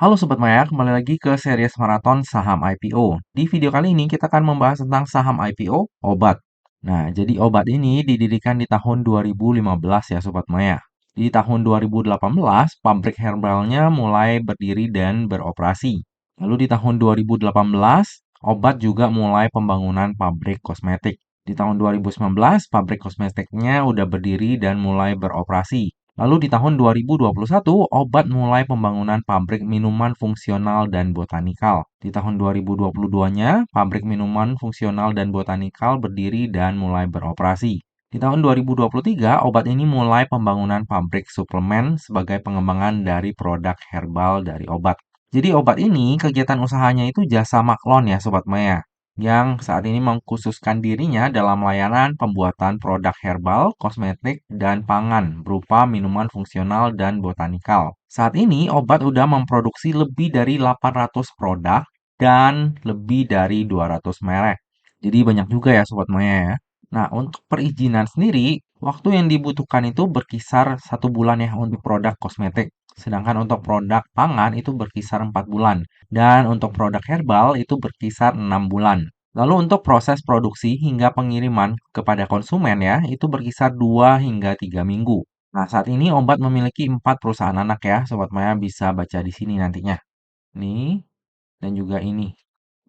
Halo Sobat Maya, kembali lagi ke series maraton saham IPO. Di video kali ini kita akan membahas tentang saham IPO, obat. Nah, jadi obat ini didirikan di tahun 2015 ya Sobat Maya. Di tahun 2018, pabrik herbalnya mulai berdiri dan beroperasi. Lalu di tahun 2018, obat juga mulai pembangunan pabrik kosmetik. Di tahun 2019, pabrik kosmetiknya udah berdiri dan mulai beroperasi. Lalu di tahun 2021, obat mulai pembangunan pabrik minuman fungsional dan botanikal. Di tahun 2022-nya, pabrik minuman fungsional dan botanikal berdiri dan mulai beroperasi. Di tahun 2023, obat ini mulai pembangunan pabrik suplemen sebagai pengembangan dari produk herbal dari obat. Jadi obat ini kegiatan usahanya itu jasa maklon ya Sobat Maya, yang saat ini mengkhususkan dirinya dalam layanan pembuatan produk herbal, kosmetik, dan pangan berupa minuman fungsional dan botanikal. Saat ini obat udah memproduksi lebih dari 800 produk dan lebih dari 200 merek. Jadi banyak juga ya Sobat Maya ya. Nah, untuk perizinan sendiri, waktu yang dibutuhkan itu berkisar 1 bulan ya untuk produk kosmetik. Sedangkan untuk produk pangan itu berkisar 4 bulan. Dan untuk produk herbal itu berkisar 6 bulan. Lalu untuk proses produksi hingga pengiriman kepada konsumen ya, itu berkisar 2 hingga 3 minggu. Nah, saat ini obat memiliki 4 perusahaan anak ya, Sobat Maya bisa baca di sini nantinya. Nih, dan juga ini.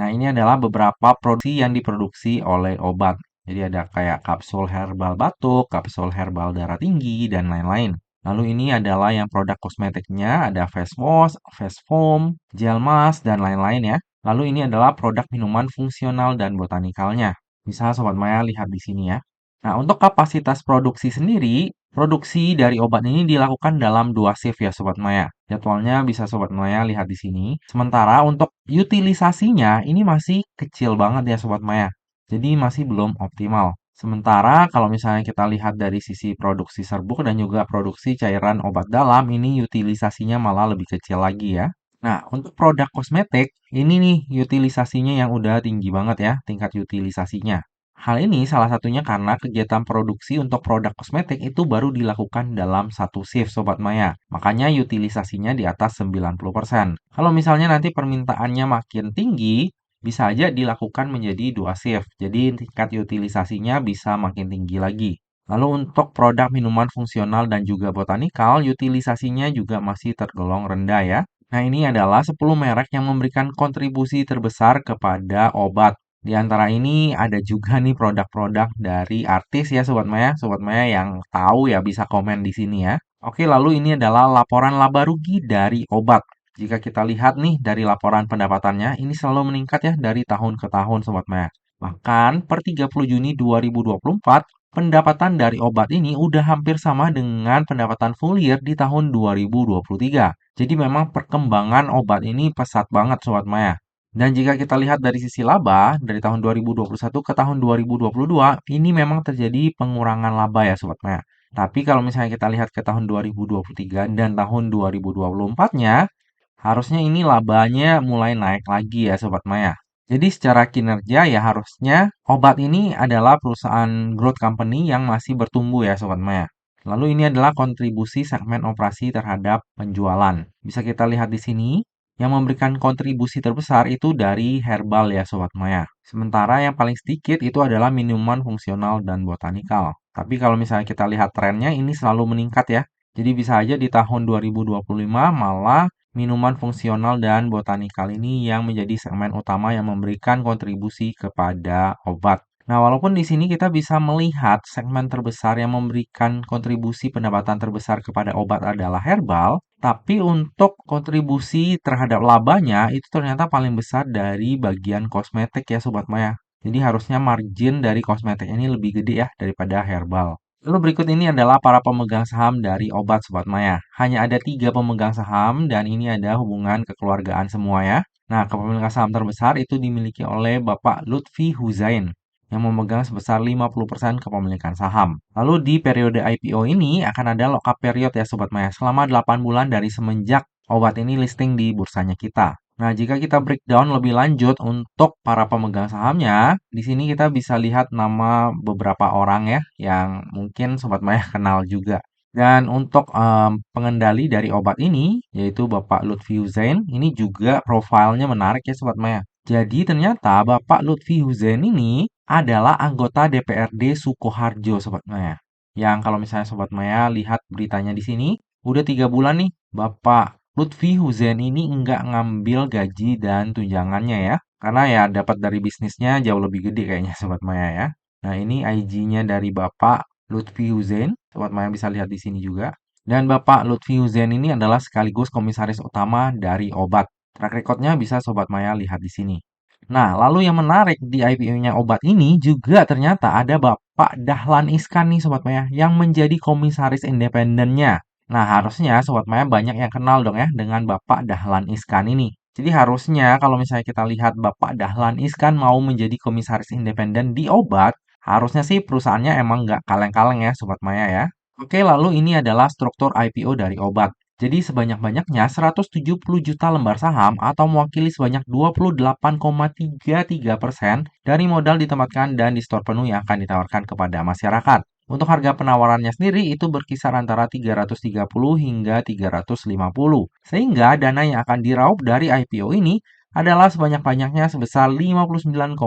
Nah, ini adalah beberapa produksi yang diproduksi oleh obat. Jadi ada kayak kapsul herbal batuk, kapsul herbal darah tinggi, dan lain-lain. Lalu ini adalah yang produk kosmetiknya, ada face wash, face foam, gel mask, dan lain-lain ya. Lalu ini adalah produk minuman fungsional dan botanikalnya. Bisa Sobat Maya lihat di sini ya. Nah, untuk kapasitas produksi sendiri, produksi dari obat ini dilakukan dalam 2 shift ya Sobat Maya. Jadwalnya bisa Sobat Maya lihat di sini. Sementara untuk utilisasinya ini masih kecil banget ya Sobat Maya. Jadi masih belum optimal. Sementara kalau misalnya kita lihat dari sisi produksi serbuk dan juga produksi cairan obat dalam, ini utilisasinya malah lebih kecil lagi ya. Nah, untuk produk kosmetik, ini nih utilisasinya yang udah tinggi banget ya, tingkat utilisasinya. Hal ini salah satunya karena kegiatan produksi untuk produk kosmetik itu baru dilakukan dalam 1 shift Sobat Maya. Makanya utilisasinya di atas 90%. Kalau misalnya nanti permintaannya makin tinggi, bisa aja dilakukan menjadi 2 shift. Jadi tingkat utilisasinya bisa makin tinggi lagi. Lalu untuk produk minuman fungsional dan juga botanikal, utilisasinya juga masih tergolong rendah ya. Nah, ini adalah 10 merek yang memberikan kontribusi terbesar kepada obat. Di antara ini ada juga nih produk-produk dari artis ya Sobat Maya. Sobat Maya yang tahu ya bisa komen di sini ya. Oke, lalu ini adalah laporan laba rugi dari obat. Jika kita lihat nih dari laporan pendapatannya, ini selalu meningkat ya dari tahun ke tahun Sobat Maya. Bahkan per 30 Juni 2024, pendapatan dari obat ini udah hampir sama dengan pendapatan full year di tahun 2023. Jadi memang perkembangan obat ini pesat banget Sobat Maya. Dan jika kita lihat dari sisi laba, dari tahun 2021 ke tahun 2022, ini memang terjadi pengurangan laba ya Sobat Maya. Tapi kalau misalnya kita lihat ke tahun 2023 dan tahun 2024-nya, harusnya ini labanya mulai naik lagi ya Sobat Maya. Jadi secara kinerja ya harusnya obat ini adalah perusahaan growth company yang masih bertumbuh ya Sobat Maya. Lalu ini adalah kontribusi segmen operasi terhadap penjualan. Bisa kita lihat di sini, yang memberikan kontribusi terbesar itu dari herbal ya Sobat Maya. Sementara yang paling sedikit itu adalah minuman fungsional dan botanikal. Tapi kalau misalnya kita lihat trennya ini selalu meningkat ya. Jadi bisa aja di tahun 2025 malah minuman fungsional dan botanikal ini yang menjadi segmen utama yang memberikan kontribusi kepada obat. Nah, walaupun di sini kita bisa melihat segmen terbesar yang memberikan kontribusi pendapatan terbesar kepada obat adalah herbal, tapi untuk kontribusi terhadap labanya itu ternyata paling besar dari bagian kosmetik ya Sobat Maya. Jadi harusnya margin dari kosmetik ini lebih gede ya daripada herbal. Lalu berikut ini adalah para pemegang saham dari obat Sobat Maya. Hanya ada 3 pemegang saham dan ini ada hubungan kekeluargaan semua ya. Nah, kepemilikan saham terbesar itu dimiliki oleh Bapak Lutfi Huzain yang memegang sebesar 50% kepemilikan saham. Lalu di periode IPO ini akan ada lock-up period ya Sobat Maya selama 8 bulan dari semenjak obat ini listing di bursanya kita. Nah, jika kita breakdown lebih lanjut untuk para pemegang sahamnya, di sini kita bisa lihat nama beberapa orang ya yang mungkin Sobat Maya kenal juga. Dan untuk pengendali dari obat ini, yaitu Bapak Lutfi Hussein, ini juga profilnya menarik ya Sobat Maya. Jadi ternyata Bapak Lutfi Hussein ini adalah anggota DPRD Sukoharjo Sobat Maya. Yang kalau misalnya Sobat Maya lihat beritanya di sini, udah 3 bulan nih Bapak Lutfi Hussein ini nggak ngambil gaji dan tunjangannya ya. Karena ya dapat dari bisnisnya jauh lebih gede kayaknya Sobat Maya ya. Nah ini IG-nya dari Bapak Lutfi Hussein. Sobat Maya bisa lihat di sini juga. Dan Bapak Lutfi Hussein ini adalah sekaligus komisaris utama dari Obat. Track recordnya bisa Sobat Maya lihat di sini. Nah, lalu yang menarik di IPO-nya Obat ini juga ternyata ada Bapak Dahlan Iskan nih Sobat Maya yang menjadi komisaris independennya. Nah, harusnya Sobat Maya banyak yang kenal dong ya dengan Bapak Dahlan Iskan ini. Jadi harusnya kalau misalnya kita lihat Bapak Dahlan Iskan mau menjadi komisaris independen di Obat, harusnya sih perusahaannya emang nggak kaleng-kaleng ya Sobat Maya ya. Oke, lalu ini adalah struktur IPO dari Obat. Jadi sebanyak-banyaknya 170 juta lembar saham atau mewakili sebanyak 28,33% dari modal ditempatkan dan di store penuh yang akan ditawarkan kepada masyarakat. Untuk harga penawarannya sendiri itu berkisar antara 330 hingga 350. Sehingga dana yang akan diraup dari IPO ini adalah sebanyak-banyaknya sebesar 59,5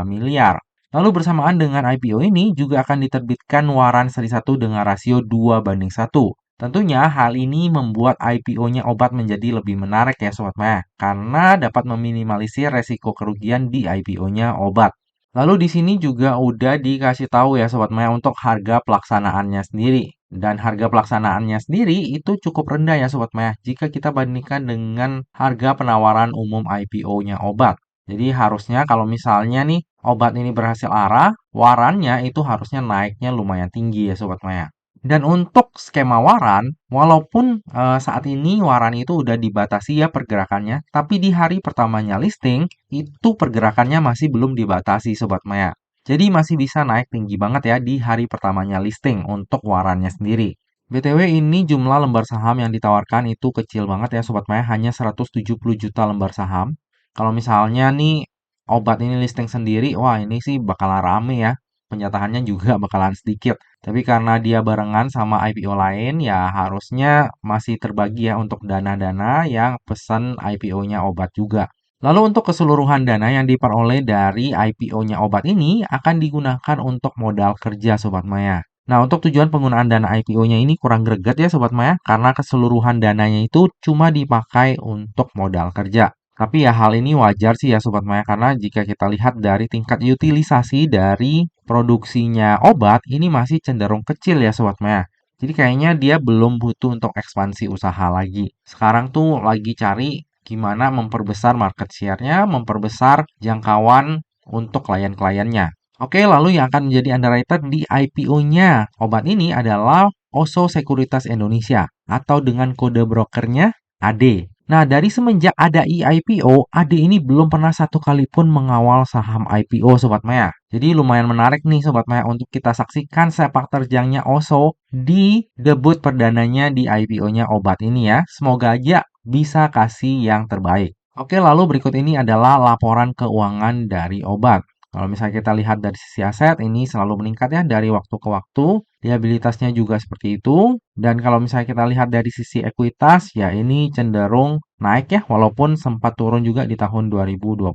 miliar. Lalu bersamaan dengan IPO ini juga akan diterbitkan waran seri 1 dengan rasio 2:1. Tentunya hal ini membuat IPO-nya Obat menjadi lebih menarik ya Sobat Maya, karena dapat meminimalisir resiko kerugian di IPO-nya Obat. Lalu di sini juga udah dikasih tahu ya Sobat Maya untuk harga pelaksanaannya sendiri. Dan harga pelaksanaannya sendiri itu cukup rendah ya Sobat Maya jika kita bandingkan dengan harga penawaran umum IPO-nya Obat. Jadi harusnya kalau misalnya nih obat ini berhasil arah, warannya itu harusnya naiknya lumayan tinggi ya Sobat Maya. Dan untuk skema waran, walaupun saat ini waran itu udah dibatasi ya pergerakannya, tapi di hari pertamanya listing, itu pergerakannya masih belum dibatasi Sobat Maya. Jadi masih bisa naik tinggi banget ya di hari pertamanya listing untuk warannya sendiri. BTW ini jumlah lembar saham yang ditawarkan itu kecil banget ya Sobat Maya, hanya 170 juta lembar saham. Kalau misalnya nih obat ini listing sendiri, wah ini sih bakalan rame ya. Penyataannya juga bakalan sedikit. Tapi karena dia barengan sama IPO lain, ya harusnya masih terbagi ya untuk dana-dana yang pesan IPO-nya obat juga. Lalu untuk keseluruhan dana yang diperoleh dari IPO-nya obat ini akan digunakan untuk modal kerja Sobat Maya. Nah, untuk tujuan penggunaan dana IPO-nya ini kurang greget ya Sobat Maya, karena keseluruhan dananya itu cuma dipakai untuk modal kerja. Tapi ya hal ini wajar sih ya Sobat Maya, karena jika kita lihat dari tingkat utilisasi dari produksinya obat, ini masih cenderung kecil ya Sobat Maya. Jadi kayaknya dia belum butuh untuk ekspansi usaha lagi. Sekarang tuh lagi cari gimana memperbesar market share-nya, memperbesar jangkauan untuk klien-kliennya. Oke, lalu yang akan menjadi underwriter di IPO-nya obat ini adalah Oso Sekuritas Indonesia atau dengan kode brokernya AD. Nah, dari semenjak ada IPO, AD ini belum pernah satu kali pun mengawal saham IPO Sobat Maya. Jadi lumayan menarik nih Sobat Maya untuk kita saksikan sepak terjangnya Oso di debut perdananya di IPO-nya obat ini ya. Semoga aja bisa kasih yang terbaik. Oke, lalu berikut ini adalah laporan keuangan dari obat. Kalau misalnya kita lihat dari sisi aset, ini selalu meningkat ya dari waktu ke waktu. Liabilitasnya juga seperti itu. Dan kalau misalnya kita lihat dari sisi ekuitas, ya ini cenderung naik ya, walaupun sempat turun juga di tahun 2022.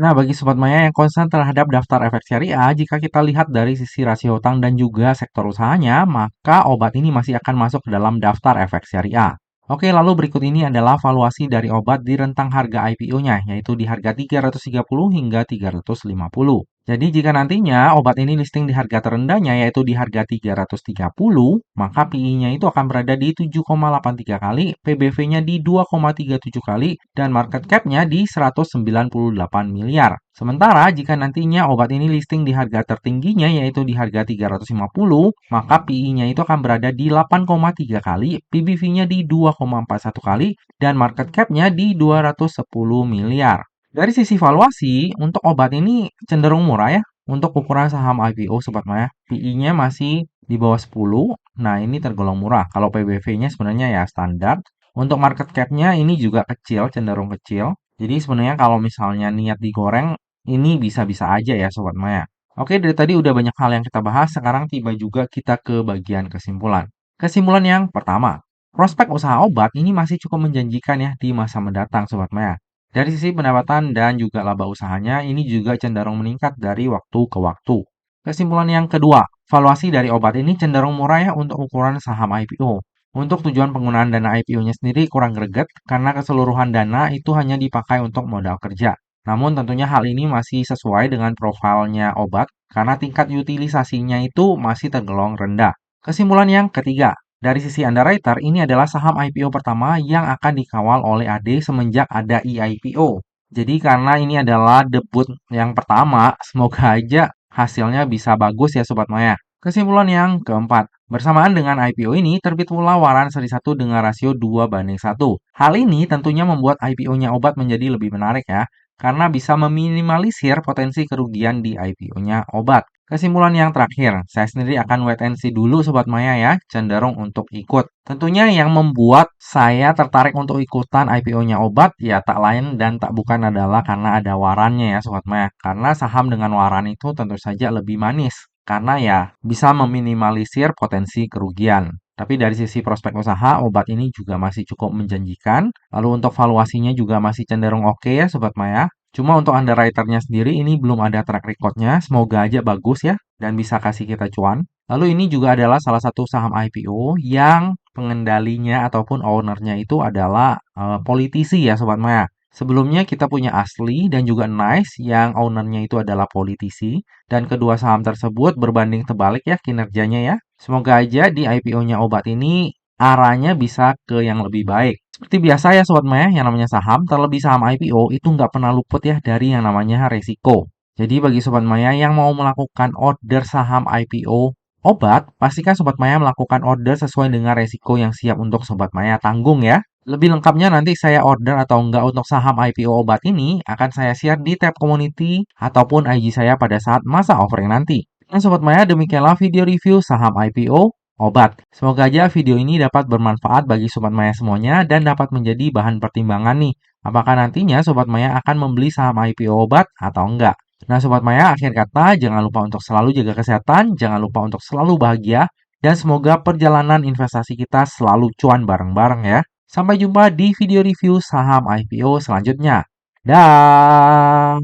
Nah, bagi Sobat Maya yang konsen terhadap daftar efek syariah, jika kita lihat dari sisi rasio utang dan juga sektor usahanya, maka obat ini masih akan masuk ke dalam daftar efek syariah. Oke, lalu berikut ini adalah valuasi dari obat di rentang harga IPO-nya, yaitu di harga 330 hingga 350. Jadi jika nantinya obat ini listing di harga terendahnya yaitu di harga 330, maka PI-nya itu akan berada di 7,83 kali, PBV-nya di 2,37 kali, dan market cap-nya di 198 miliar. Sementara jika nantinya obat ini listing di harga tertingginya yaitu di harga 350, maka PI-nya itu akan berada di 8,3 kali, PBV-nya di 2,41 kali, dan market cap-nya di 210 miliar. Dari sisi valuasi, untuk obat ini cenderung murah ya. Untuk ukuran saham IPO Sobat Maya, PI-nya masih di bawah 10. Nah, ini tergolong murah. Kalau PBV-nya sebenarnya ya standar. Untuk market cap-nya ini juga kecil, cenderung kecil. Jadi sebenarnya kalau misalnya niat digoreng, ini bisa-bisa aja ya Sobat Maya. Oke, dari tadi udah banyak hal yang kita bahas. Sekarang tiba juga kita ke bagian kesimpulan. Kesimpulan yang pertama, prospek usaha obat ini masih cukup menjanjikan ya di masa mendatang Sobat Maya. Dari sisi pendapatan dan juga laba usahanya ini juga cenderung meningkat dari waktu ke waktu. Kesimpulan yang kedua, valuasi dari obat ini cenderung murah ya untuk ukuran saham IPO. Untuk tujuan penggunaan dana IPO-nya sendiri kurang greget karena keseluruhan dana itu hanya dipakai untuk modal kerja. Namun tentunya hal ini masih sesuai dengan profilnya obat karena tingkat utilisasinya itu masih tergolong rendah. Kesimpulan yang ketiga, dari sisi underwriter ini adalah saham IPO pertama yang akan dikawal oleh AD semenjak ada eIPO. Jadi karena ini adalah debut yang pertama, semoga aja hasilnya bisa bagus ya Sobat Maya. Kesimpulan yang keempat, bersamaan dengan IPO ini terbit pula waran seri 1 dengan rasio 2:1. Hal ini tentunya membuat IPO-nya obat menjadi lebih menarik ya, karena bisa meminimalisir potensi kerugian di IPO-nya obat. Kesimpulan yang terakhir, saya sendiri akan wait and see dulu Sobat Maya ya, cenderung untuk ikut. Tentunya yang membuat saya tertarik untuk ikutan IPO-nya obat ya tak lain dan tak bukan adalah karena ada warannya ya Sobat Maya. Karena saham dengan waran itu tentu saja lebih manis. Karena ya bisa meminimalisir potensi kerugian. Tapi dari sisi prospek usaha, obat ini juga masih cukup menjanjikan. Lalu untuk valuasinya juga masih cenderung oke ya Sobat Maya. Cuma untuk underwriter-nya sendiri ini belum ada track record-nya. Semoga aja bagus ya dan bisa kasih kita cuan. Lalu ini juga adalah salah satu saham IPO yang pengendalinya ataupun ownernya itu adalah politisi ya Sobat Maya. Sebelumnya kita punya Asli dan juga Nice yang ownernya itu adalah politisi dan kedua saham tersebut berbanding terbalik ya kinerjanya ya. Semoga aja di IPO-nya obat ini arahnya bisa ke yang lebih baik. Seperti biasa ya Sobat Maya, yang namanya saham, terlebih saham IPO itu nggak pernah luput ya dari yang namanya resiko. Jadi bagi Sobat Maya yang mau melakukan order saham IPO obat, pastikan Sobat Maya melakukan order sesuai dengan resiko yang siap untuk Sobat Maya tanggung ya. Lebih lengkapnya nanti saya order atau enggak untuk saham IPO obat ini akan saya share di tab community ataupun IG saya pada saat masa offering nanti. Nah Sobat Maya, demikianlah video review saham IPO obat. Semoga aja video ini dapat bermanfaat bagi Sobat Maya semuanya dan dapat menjadi bahan pertimbangan nih. Apakah nantinya Sobat Maya akan membeli saham IPO obat atau enggak? Nah Sobat Maya, akhir kata jangan lupa untuk selalu jaga kesehatan, jangan lupa untuk selalu bahagia, dan semoga perjalanan investasi kita selalu cuan bareng-bareng ya. Sampai jumpa di video review saham IPO selanjutnya. Dah.